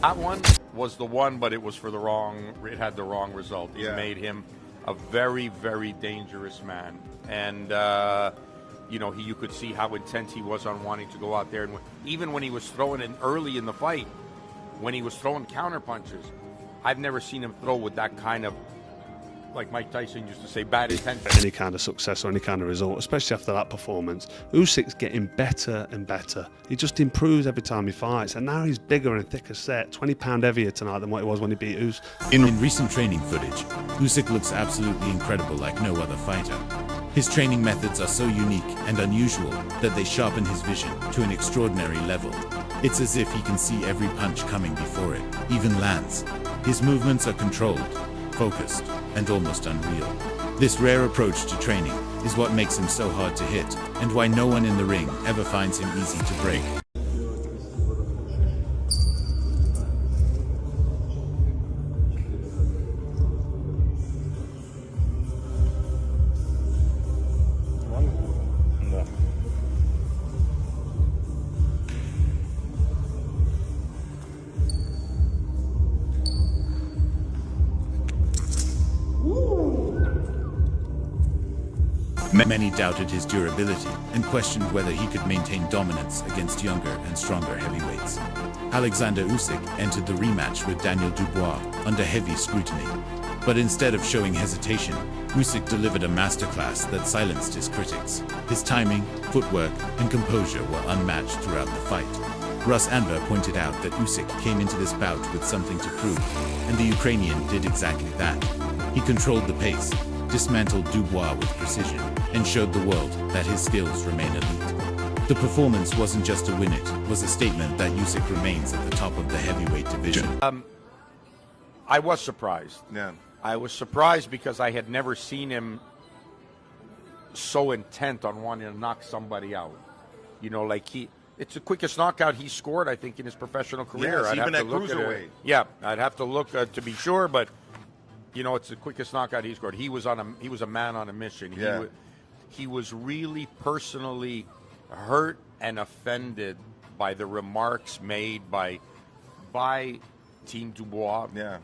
That one was the one, but it was for the wrong. It had the wrong result. It made him a very, very dangerous man, and you could see how intent he was on wanting to go out there. And even when he was throwing it early in the fight, when he was throwing counter punches, I've never seen him throw with that kind of, like Mike Tyson used to say, bad intention. Any kind of success or any kind of result, especially after that performance. Usyk's getting better and better. He just improves every time he fights, and now he's bigger and thicker set, 20 pound heavier tonight than what he was when he beat Usyk. In recent training footage, Usyk looks absolutely incredible like no other fighter. His training methods are so unique and unusual that they sharpen his vision to an extraordinary level. It's as if he can see every punch coming before it even lands. His movements are controlled, focused, and almost unreal. This rare approach to training is what makes him so hard to hit, and why no one in the ring ever finds him easy to break. Many doubted his durability and questioned whether he could maintain dominance against younger and stronger heavyweights. Oleksandr Usyk entered the rematch with Daniel Dubois under heavy scrutiny. But instead of showing hesitation, Usyk delivered a masterclass that silenced his critics. His timing, footwork, and composure were unmatched throughout the fight. Russ Anver pointed out that Usyk came into this bout with something to prove, and the Ukrainian did exactly that. He controlled the pace, dismantled Dubois with precision, and showed the world that his skills remain elite. The performance wasn't just a win, it was a statement that Usyk remains at the top of the heavyweight division. I was surprised. Yeah. I was surprised because I had never seen him so intent on wanting to knock somebody out. It's the quickest knockout he scored, I think, in his professional career. Yes, I'd even have at to look cruiserweight. I'd have to look to be sure, but it's the quickest knockout he scored. He was a man on a mission. Yeah. He was really personally hurt and offended by the remarks made by Team Dubois. Yeah.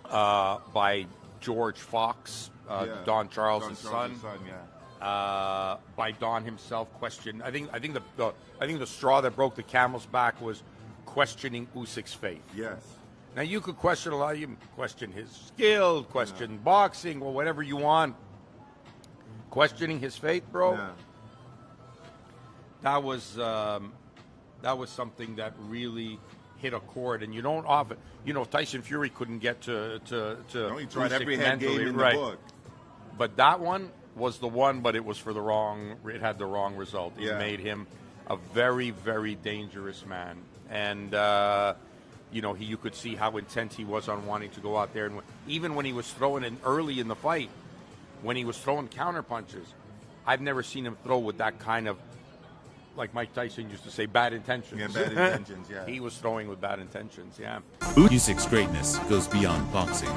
By George Fox, Don Charles' son. By Don himself, questioned. I think the straw that broke the camel's back was questioning Usyk's faith. Yes. Now you could question a lot. You can question his skill, question boxing, or whatever you want. Questioning his faith, bro. Yeah. That was something that really hit a chord, and you don't often. Tyson Fury couldn't get to he tried Usyk every head mentally, game in the right. book. But that one was the one, but it was for the wrong. It had the wrong result. It Yeah. made him a very, very dangerous man, and you could see how intent he was on wanting to go out there. And even when he was throwing it early in the fight, when he was throwing counter punches, I've never seen him throw with that kind of, like Mike Tyson used to say, bad intentions. Yeah, bad intentions, yeah. He was throwing with bad intentions, yeah. Usyk's greatness goes beyond boxing.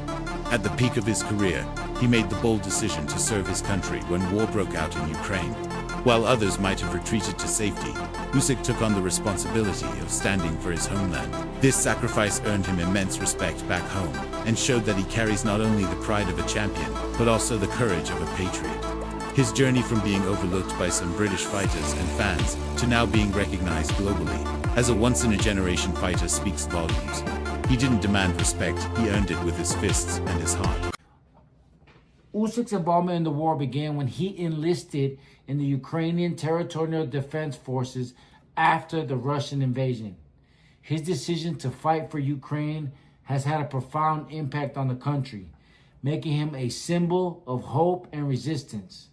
At the peak of his career, he made the bold decision to serve his country when war broke out in Ukraine. While others might have retreated to safety, Usyk took on the responsibility of standing for his homeland. This sacrifice earned him immense respect back home and showed that he carries not only the pride of a champion, but also the courage of a patriot. His journey from being overlooked by some British fighters and fans to now being recognized globally as a once-in-a-generation fighter speaks volumes. He didn't demand respect, he earned it with his fists and his heart. Usyk's involvement in the war began when he enlisted in the Ukrainian Territorial Defense Forces after the Russian invasion. His decision to fight for Ukraine has had a profound impact on the country, making him a symbol of hope and resistance.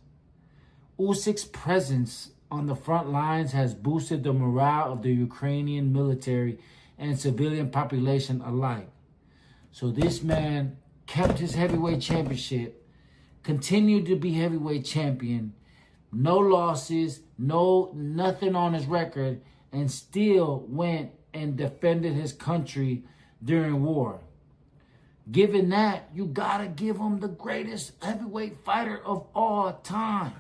Usyk's presence on the front lines has boosted the morale of the Ukrainian military and civilian population alike. So this man kept his heavyweight championship, continued to be heavyweight champion, no losses, nothing on his record, and still went and defended his country during war. Given that, you gotta give him the greatest heavyweight fighter of all time.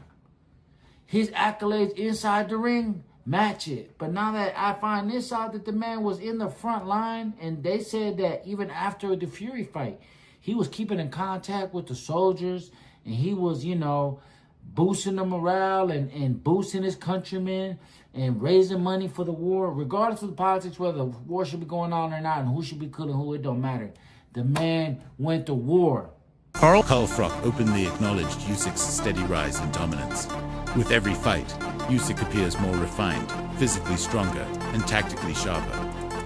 His accolades inside the ring, match it. But now that I find this out, that the man was in the front line, and they said that even after the Fury fight, he was keeping in contact with the soldiers, and he was, you know, boosting the morale and boosting his countrymen and raising money for the war. Regardless of the politics, whether the war should be going on or not and who should be killing who, it don't matter. The man went to war. Carl Froch openly acknowledged Usyk's steady rise in dominance. With every fight, Usyk appears more refined, physically stronger, and tactically sharper.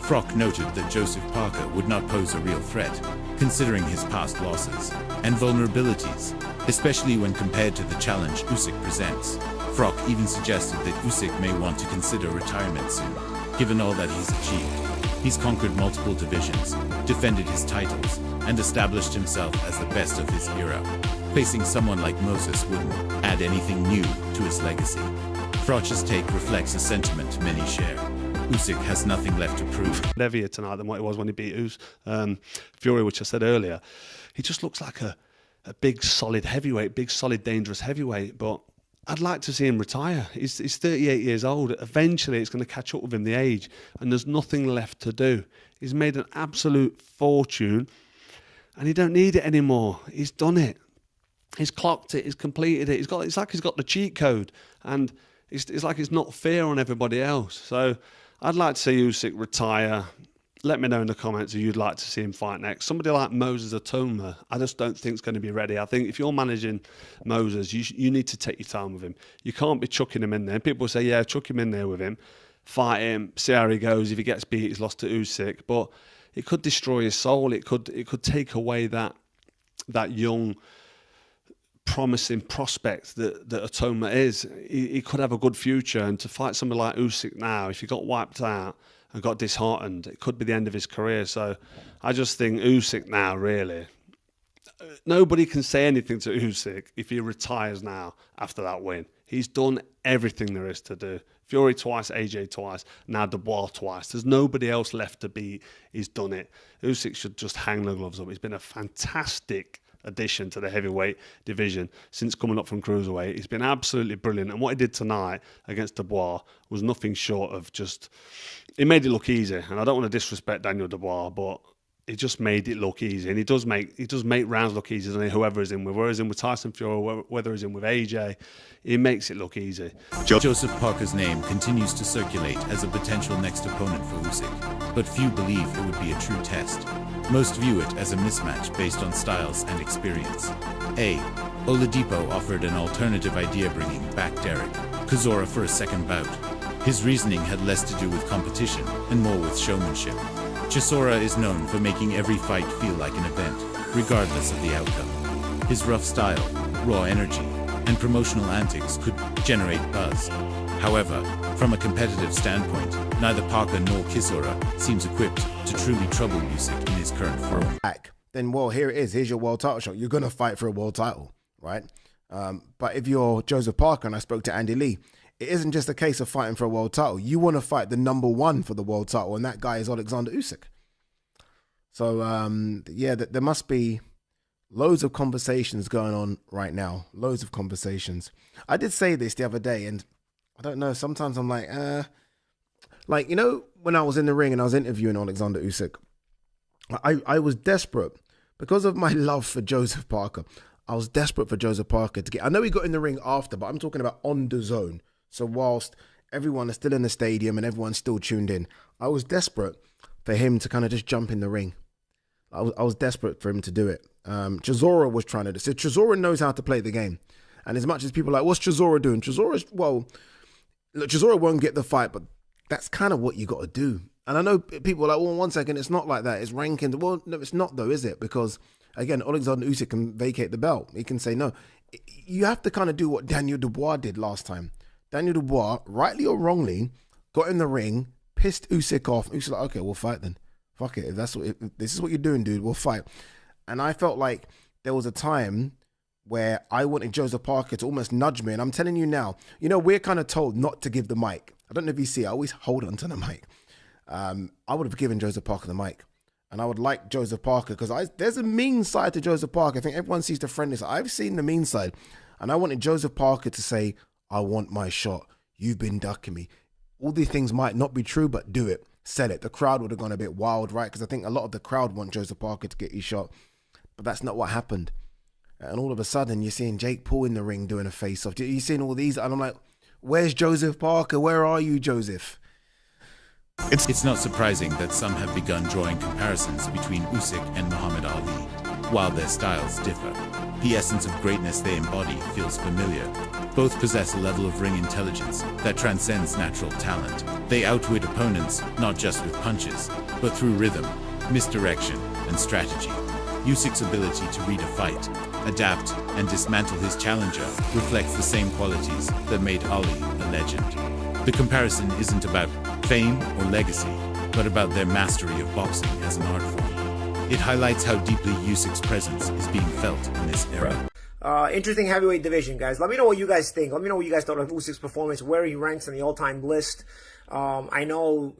Froch noted that Joseph Parker would not pose a real threat, considering his past losses and vulnerabilities, especially when compared to the challenge Usyk presents. Froch even suggested that Usyk may want to consider retirement soon, given all that he's achieved. He's conquered multiple divisions, defended his titles, and established himself as the best of his era. Facing someone like Moses wouldn't add anything new to his legacy. Froch's take reflects a sentiment many share. Usyk has nothing left to prove. Heavier tonight than what it was when he beat Fury, which I said earlier. He just looks like a big, solid heavyweight, big, solid, dangerous heavyweight. But I'd like to see him retire. He's 38 years old. Eventually, it's going to catch up with him, the age, and there's nothing left to do. He's made an absolute fortune, and he don't need it anymore. He's done it. He's clocked it. He's completed it. It's like he's got the cheat code, and it's like it's not fair on everybody else. So I'd like to see Usyk retire. Let me know in the comments who you'd like to see him fight next. Somebody like Moses Atoma, I just don't think is going to be ready. I think if you're managing Moses, you need to take your time with him. You can't be chucking him in there. People say, yeah, chuck him in there with him, fight him, see how he goes. If he gets beat, he's lost to Usyk. But it could destroy his soul. It could take away that young, promising prospect that Atoma is. He could have a good future, and to fight somebody like Usyk now, if he got wiped out and got disheartened, it could be the end of his career. So I just think Usyk now, really, nobody can say anything to Usyk if he retires now after that win. He's done everything there is to do. Fury twice, AJ twice, now Dubois twice. There's nobody else left to beat. He's done it. Usyk should just hang the gloves up. He's been a fantastic addition to the heavyweight division since coming up from cruiserweight. He's been absolutely brilliant, and what he did tonight against Dubois was nothing short of just, he made it look easy. And I don't want to disrespect Daniel Dubois, but he just made it look easy, and he does make rounds look easy, doesn't he? Whoever is in with, whether he's in with Tyson Fury, whether he's in with AJ, he makes it look easy. Joseph Parker's name continues to circulate as a potential next opponent for Usyk, but few believe it would be a true test. Most view it as a mismatch based on styles and experience. Oladipo offered an alternative idea, bringing back Derek Chisora for a second bout. His reasoning had less to do with competition and more with showmanship. Chisora is known for making every fight feel like an event, regardless of the outcome. His rough style, raw energy, and promotional antics could generate buzz. However, from a competitive standpoint, neither Parker nor Chisora seems equipped to truly trouble Usyk in his current form. Then, well, here it is. Here's your world title shot. You're going to fight for a world title, right? But if you're Joseph Parker, and I spoke to Andy Lee, it isn't just a case of fighting for a world title. You want to fight the number one for the world title, and that guy is Oleksandr Usyk. So, yeah, there must be loads of conversations going on right now. Loads of conversations. I did say this the other day, and I don't know, sometimes I'm like, you know, when I was in the ring and I was interviewing Oleksandr Usyk, I was desperate because of my love for Joseph Parker. I was desperate for Joseph Parker to get, I know he got in the ring after, but I'm talking about on the zone. So whilst everyone is still in the stadium and everyone's still tuned in, I was desperate for him to kind of just jump in the ring. I was desperate for him to do it. Chisora was trying to do. So Chisora knows how to play the game. And as much as people are like, what's Chisora doing? Chisora won't get the fight, but that's kind of what you got to do. And I know people are like, well, 1 second, it's not like that. It's rankings. Well, no, it's not though, is it? Because again, Oleksandr Usyk can vacate the belt. He can say no. You have to kind of do what Daniel Dubois did last time. Daniel Dubois, rightly or wrongly, got in the ring, pissed Usyk off. Usyk's like, okay, we'll if fuck it. If this is what you're doing, dude, we'll fight. And I felt like there was a time where I wanted Joseph Parker to almost nudge me. And I'm telling you now, you know, we're kind of told not to give the mic. I don't know if you see, I always hold onto the mic. I would have given Joseph Parker the mic. And I would like Joseph Parker because there's a mean side to Joseph Parker. I think everyone sees the friendly side. I've seen the mean side. And I wanted Joseph Parker to say, I want my shot. You've been ducking me. all these things might not be true, but do it. Sell it. The crowd would have gone a bit wild, right? Because I think a lot of the crowd want Joseph Parker to get his shot, but that's not what happened. And all of a sudden, you're seeing Jake Paul in the ring doing a face-off. You're seeing all these, and I'm like, where's Joseph Parker? Where are you, Joseph? It's not surprising that some have begun drawing comparisons between Usyk and Muhammad Ali. While their styles differ, the essence of greatness they embody feels familiar. Both possess a level of ring intelligence that transcends natural talent. They outwit opponents not just with punches, but through rhythm, misdirection, and strategy. Usyk's ability to read a fight, adapt, and dismantle his challenger reflects the same qualities that made Ali a legend. The comparison isn't about fame or legacy, but about their mastery of boxing as an art form. It highlights how deeply Usyk's presence is being felt in this era. Interesting heavyweight division, guys. Let me know what you guys think. Let me know what you guys thought of Usyk's performance, where he ranks on the all-time list. I know,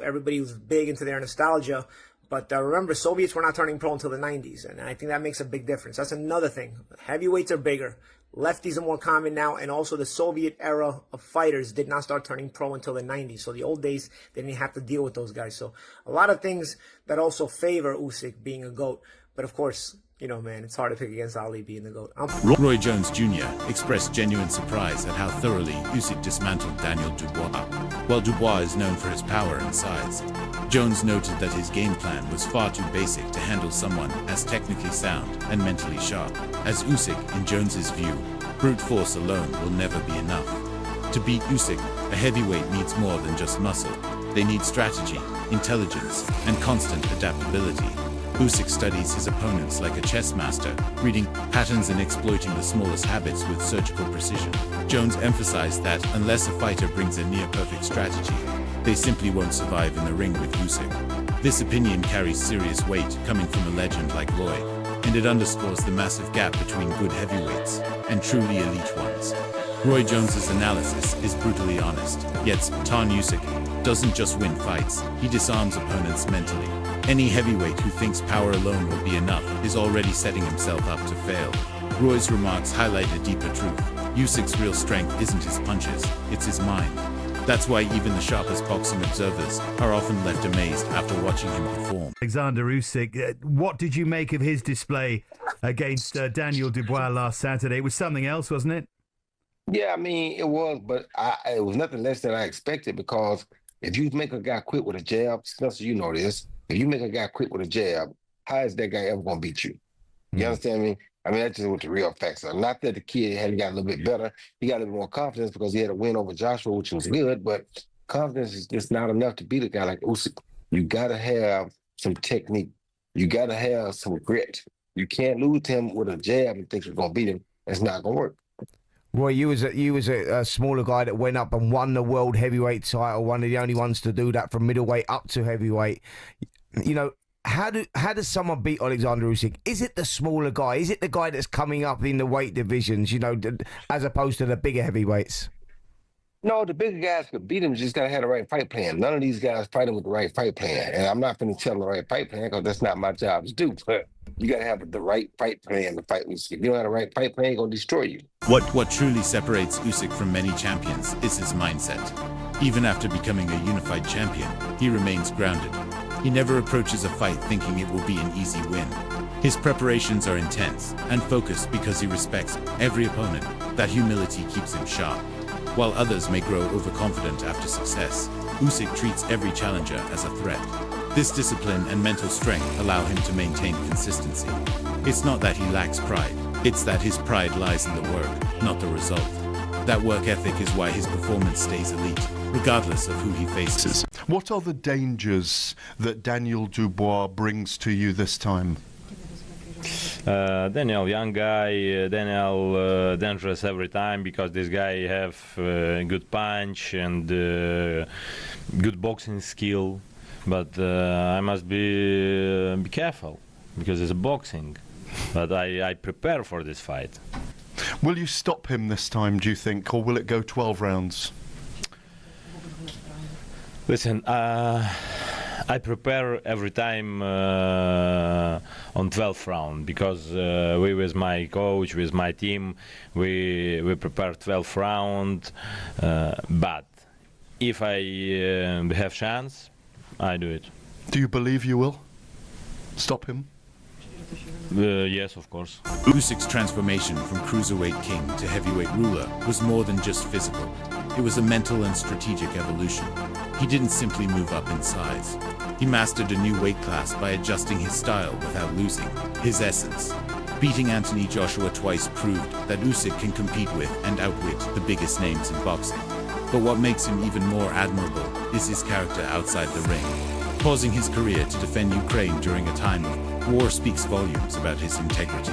everybody was big into their nostalgia, but remember, Soviets were not turning pro until the 90s, and I think that makes a big difference. That's another thing. Heavyweights are bigger. Lefties are more common now, and also the Soviet era of fighters did not start turning pro until the 90s. So the old days, they didn't have to deal with those guys. So a lot of things that also favor Usyk being a GOAT. But of course, man, it's hard to pick against Ali being the GOAT. Roy Jones Jr. expressed genuine surprise at how thoroughly Usyk dismantled Daniel Dubois. While Dubois is known for his power and size, Jones noted that his game plan was far too basic to handle someone as technically sound and mentally sharp. As Usyk, in Jones's view, brute force alone will never be enough. To beat Usyk, a heavyweight needs more than just muscle. They need strategy, intelligence, and constant adaptability. Usyk studies his opponents like a chess master, reading patterns and exploiting the smallest habits with surgical precision. Jones emphasized that unless a fighter brings a near-perfect strategy, they simply won't survive in the ring with Usyk. This opinion carries serious weight coming from a legend like Roy, and it underscores the massive gap between good heavyweights and truly elite ones. Roy Jones's analysis is brutally honest, yet Tan Usyk doesn't just win fights, he disarms opponents mentally. Any heavyweight who thinks power alone will be enough is already setting himself up to fail. Roy's remarks highlight a deeper truth. Usyk's real strength isn't his punches, it's his mind. That's why even the sharpest boxing observers are often left amazed after watching him perform. Oleksandr Usyk, what did you make of his display against Daniel Dubois last Saturday? It was something else, wasn't it? Yeah, I mean, it was, but it was nothing less than I expected, because if you make a guy quit with a jab, Spencer, you know this, if you make a guy quit with a jab, how is that guy ever going to beat you? You understand me? I mean, that's just what the real facts are. Not that the kid had got a little bit better. He got a little more confidence because he had a win over Joshua, which was good, but confidence is just not enough to beat a guy like Usyk. You got to have some technique. You got to have some grit. You can't lose him with a jab and think you're going to beat him. That's not going to work. Roy, you was a smaller guy that went up and won the world heavyweight title, one of the only ones to do that from middleweight up to heavyweight. How does someone beat Oleksandr Usyk? Is it the smaller guy? Is it the guy that's coming up in the weight divisions, as opposed to the bigger heavyweights? No, the bigger guys could beat him. You just got to have the right fight plan. None of these guys fighting with the right fight plan. And I'm not going to tell them the right fight plan because that's not my job to do. But you got to have the right fight plan to fight Usyk. If you don't have the right fight plan, he's going to destroy you. What truly separates Usyk from many champions is his mindset. Even after becoming a unified champion, he remains grounded. He never approaches a fight thinking it will be an easy win. His preparations are intense and focused because he respects every opponent. That humility keeps him sharp. While others may grow overconfident after success, Usyk treats every challenger as a threat. This discipline and mental strength allow him to maintain consistency. It's not that he lacks pride, it's that his pride lies in the work, not the result. That work ethic is why his performance stays elite, regardless of who he faces. What are the dangers that Daniel Dubois brings to you this time? Daniel, young guy, Daniel dangerous every time because this guy have good punch and good boxing skill, but I must be careful because it's boxing, but I prepare for this fight. Will you stop him this time, do you think, or will it go 12 rounds? Listen, I prepare every time on 12th round because we with my coach, with my team, we prepare 12th round, but if I have chance, I do it. Do you believe you will stop him? Yes, of course. Usyk's transformation from cruiserweight king to heavyweight ruler was more than just physical. It was a mental and strategic evolution. He didn't simply move up in size. He mastered a new weight class by adjusting his style without losing his essence. Beating Anthony Joshua twice proved that Usyk can compete with and outwit the biggest names in boxing. But what makes him even more admirable is his character outside the ring. Pausing his career to defend Ukraine during a time of war speaks volumes about his integrity.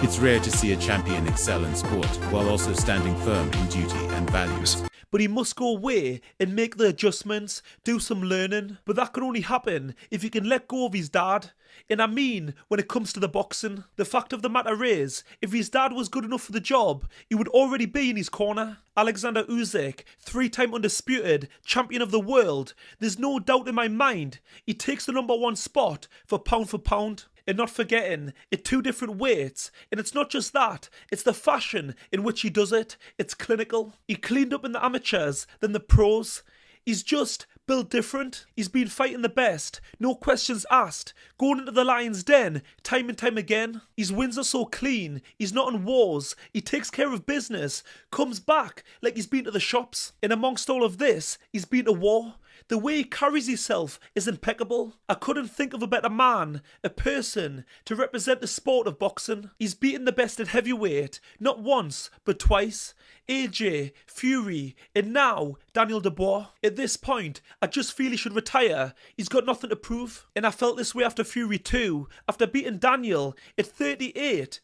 It's rare to see a champion excel in sport while also standing firm in duty and values. But he must go away and make the adjustments, do some learning. But that can only happen if he can let go of his dad. And I mean, when it comes to the boxing, the fact of the matter is, if his dad was good enough for the job, he would already be in his corner. Oleksandr Usyk, 3-time undisputed champion of the world, there's no doubt in my mind, he takes the #1 spot for pound. And not forgetting, at 2 different weights. And it's not just that, it's the fashion in which he does it. It's clinical. He cleaned up in the amateurs than the pros. He's just built different. He's been fighting the best, no questions asked, going into the lion's den time and time again. His wins are so clean, he's not in wars, he takes care of business, comes back like he's been to the shops. And amongst all of this, he's been to war. The way he carries himself is impeccable. I couldn't think of a better man, a person, to represent the sport of boxing. He's beaten the best at heavyweight, not once, but twice. AJ, Fury, and now Daniel Dubois. At this point, I just feel he should retire. He's got nothing to prove. And I felt this way after Fury too, after beating Daniel at 38.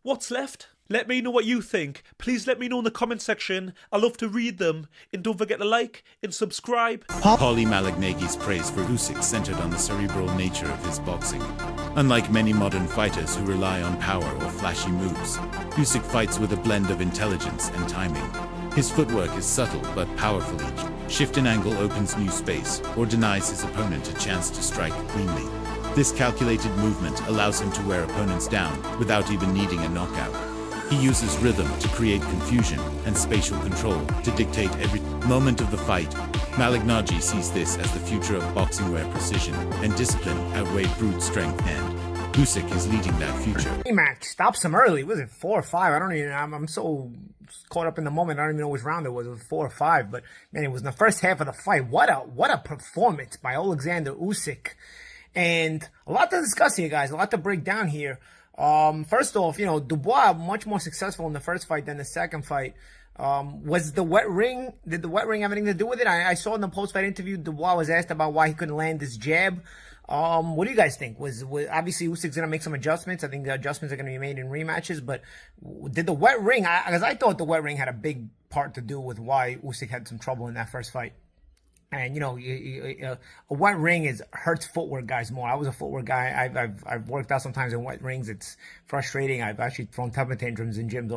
What's left? Let me know what you think. Please let me know in the comment section. I love to read them. And don't forget to like and subscribe. Paulie Malignaggi's praise for Usyk centered on the cerebral nature of his boxing. Unlike many modern fighters who rely on power or flashy moves, Usyk fights with a blend of intelligence and timing. His footwork is subtle but powerful. Each shift in angle opens new space or denies his opponent a chance to strike cleanly. This calculated movement allows him to wear opponents down without even needing a knockout. He uses rhythm to create confusion and spatial control to dictate every moment of the fight. Malignaggi sees this as the future of boxing where precision and discipline outweigh brute strength, and Usyk is leading that future. Rematch stops him early. Was it 4 or 5? I don't even. I'm so caught up in the moment. I don't even know which round it was. It was 4 or 5. But man, it was in the first half of the fight. What a performance by Oleksandr Usyk. And a lot to discuss here, guys. A lot to break down here. First off, Dubois much more successful in the first fight than the second fight. Was the wet ring? Did the wet ring have anything to do with it? I saw in the post-fight interview, Dubois was asked about why he couldn't land his jab. What do you guys think? Was obviously Usyk's gonna make some adjustments. I think the adjustments are gonna be made in rematches. But did the wet ring? Because I thought the wet ring had a big part to do with why Usyk had some trouble in that first fight. And a wet ring hurts footwork guys more. I was a footwork guy. I've worked out sometimes in wet rings. It's frustrating. I've actually thrown temper tantrums in gyms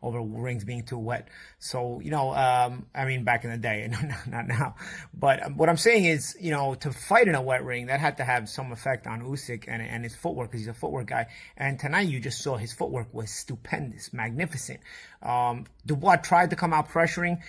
over rings being too wet. So back in the day, not now. But what I'm saying is, to fight in a wet ring, that had to have some effect on Usyk and his footwork, because he's a footwork guy. And tonight you just saw his footwork was stupendous, magnificent. Dubois tried to come out pressuring.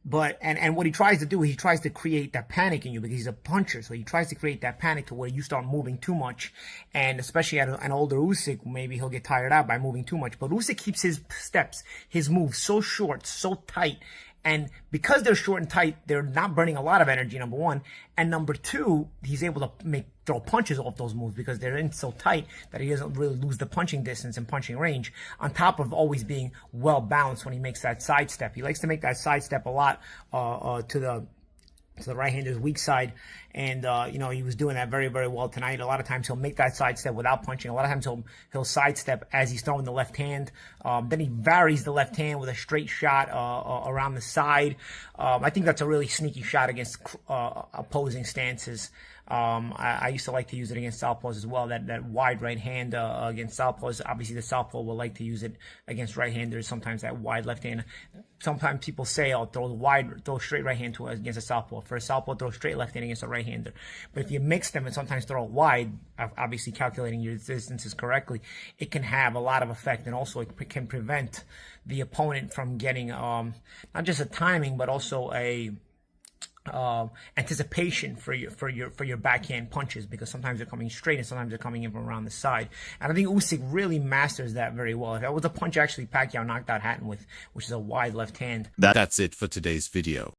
But what he tries to do, he tries to create that panic in you because he's a puncher. So he tries to create that panic to where you start moving too much. And especially at an older Usyk, maybe he'll get tired out by moving too much. But Usyk keeps his steps, his moves so short, so tight. And because they're short and tight, they're not burning a lot of energy, number one. And number two, he's able to throw punches off those moves because they're in so tight that he doesn't really lose the punching distance and punching range, on top of always being well balanced when he makes that sidestep. He likes to make that sidestep a lot to the right-hander's weak side. And, he was doing that very, very well tonight. A lot of times he'll make that sidestep without punching. A lot of times he'll sidestep as he's throwing the left hand. Then he varies the left hand with a straight shot around the side. I think that's a really sneaky shot against opposing stances. I used to like to use it against southpaws as well. That wide right hand against southpaws. Obviously, the southpaw will like to use it against right-handers. Sometimes that wide left hand. Sometimes people say, "Oh, throw straight right hand against a southpaw." For a southpaw, throw straight left hand against a right-hander. But if you mix them and sometimes throw it wide, obviously calculating your distances correctly, it can have a lot of effect, and also it can prevent the opponent from getting not just a timing, but also a anticipation for your backhand punches, because sometimes they're coming straight and sometimes they're coming in from around the side. And I think Usyk really masters that very well. That was a punch actually Pacquiao knocked out Hatton with, which is a wide left hand. That's it for today's video.